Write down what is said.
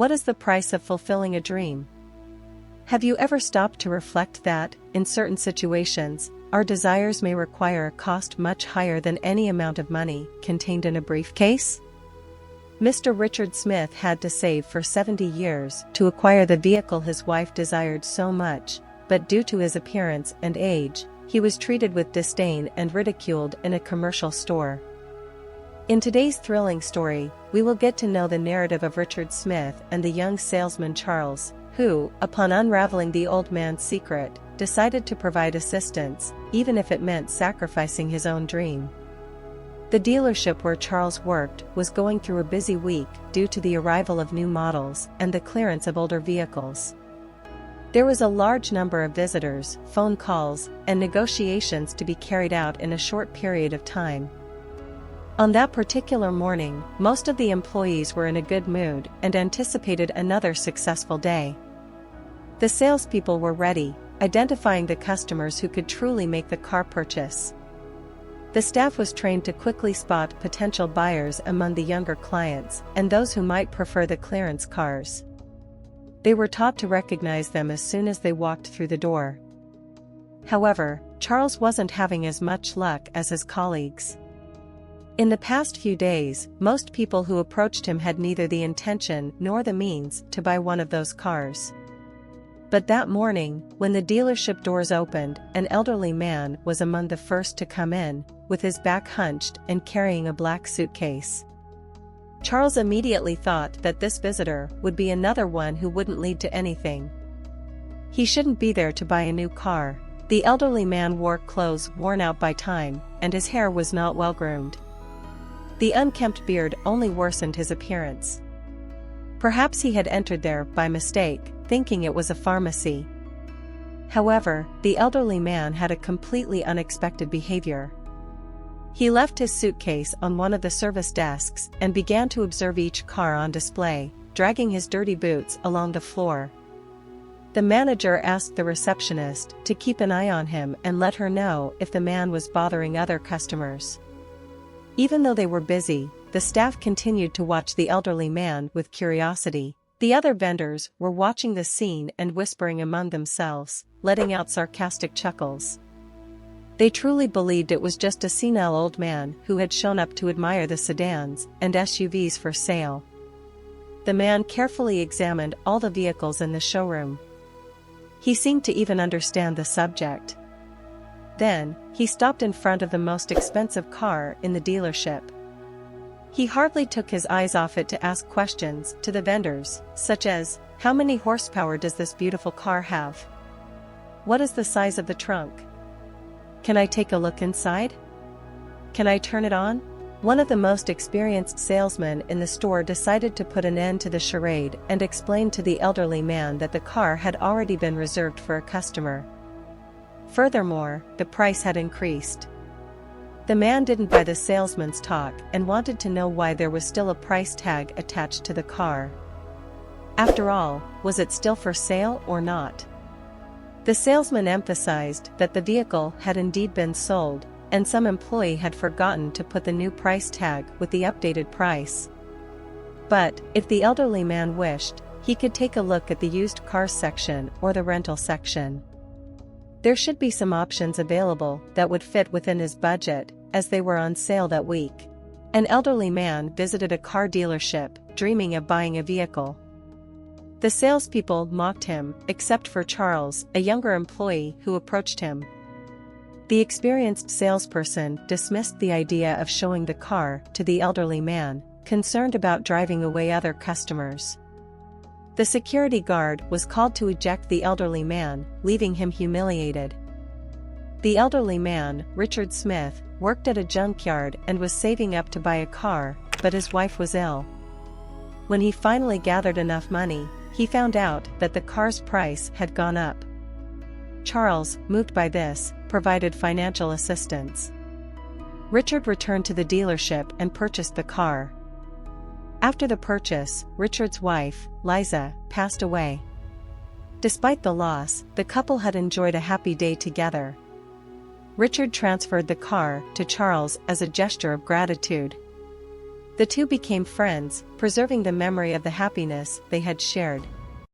What is the price of fulfilling a dream? Have you ever stopped to reflect that, in certain situations, our desires may require a cost much higher than any amount of money contained in a briefcase? Mr. Richard Smith had to save for 70 years to acquire the vehicle his wife desired so much, but due to his appearance and age, he was treated with disdain and ridiculed in a commercial store. In today's thrilling story, we will get to know the narrative of Richard Smith and the young salesman Charles, who, upon unraveling the old man's secret, decided to provide assistance, even if it meant sacrificing his own dream. The dealership where Charles worked was going through a busy week due to the arrival of new models and the clearance of older vehicles. There was a large number of visitors, phone calls, and negotiations to be carried out in a short period of time. On that particular morning, most of the employees were in a good mood and anticipated another successful day. The salespeople were ready, identifying the customers who could truly make the car purchase. The staff was trained to quickly spot potential buyers among the younger clients and those who might prefer the clearance cars. They were taught to recognize them as soon as they walked through the door. However, Charles wasn't having as much luck as his colleagues. In the past few days, most people who approached him had neither the intention nor the means to buy one of those cars. But that morning, when the dealership doors opened, an elderly man was among the first to come in, with his back hunched and carrying a black suitcase. Charles immediately thought that this visitor would be another one who wouldn't lead to anything. He shouldn't be there to buy a new car. The elderly man wore clothes worn out by time, and his hair was not well groomed. The unkempt beard only worsened his appearance. Perhaps he had entered there by mistake, thinking it was a pharmacy. However, the elderly man had a completely unexpected behavior. He left his suitcase on one of the service desks and began to observe each car on display, dragging his dirty boots along the floor. The manager asked the receptionist to keep an eye on him and let her know if the man was bothering other customers. Even though they were busy, the staff continued to watch the elderly man with curiosity. The other vendors were watching the scene and whispering among themselves, letting out sarcastic chuckles. They truly believed it was just a senile old man who had shown up to admire the sedans and SUVs for sale. The man carefully examined all the vehicles in the showroom. He seemed to even understand the subject. Then, he stopped in front of the most expensive car in the dealership. He hardly took his eyes off it to ask questions to the vendors, such as, "How many horsepower does this beautiful car have? What is the size of the trunk? Can I take a look inside? Can I turn it on?" One of the most experienced salesmen in the store decided to put an end to the charade and explained to the elderly man that the car had already been reserved for a customer. Furthermore, the price had increased. The man didn't buy the salesman's talk and wanted to know why there was still a price tag attached to the car. After all, was it still for sale or not? The salesman emphasized that the vehicle had indeed been sold, and some employee had forgotten to put the new price tag with the updated price. But, if the elderly man wished, he could take a look at the used cars section or the rental section. There should be some options available that would fit within his budget, as they were on sale that week. An elderly man visited a car dealership, dreaming of buying a vehicle. The salespeople mocked him, except for Charles, a younger employee who approached him. The experienced salesperson dismissed the idea of showing the car to the elderly man, concerned about driving away other customers. The security guard was called to eject the elderly man, leaving him humiliated. The elderly man, Richard Smith, worked at a junkyard and was saving up to buy a car, but his wife was ill. When he finally gathered enough money, he found out that the car's price had gone up. Charles, moved by this, provided financial assistance. Richard returned to the dealership and purchased the car. After the purchase, Richard's wife, Liza, passed away. Despite the loss, the couple had enjoyed a happy day together. Richard transferred the car to Charles as a gesture of gratitude. The two became friends, preserving the memory of the happiness they had shared.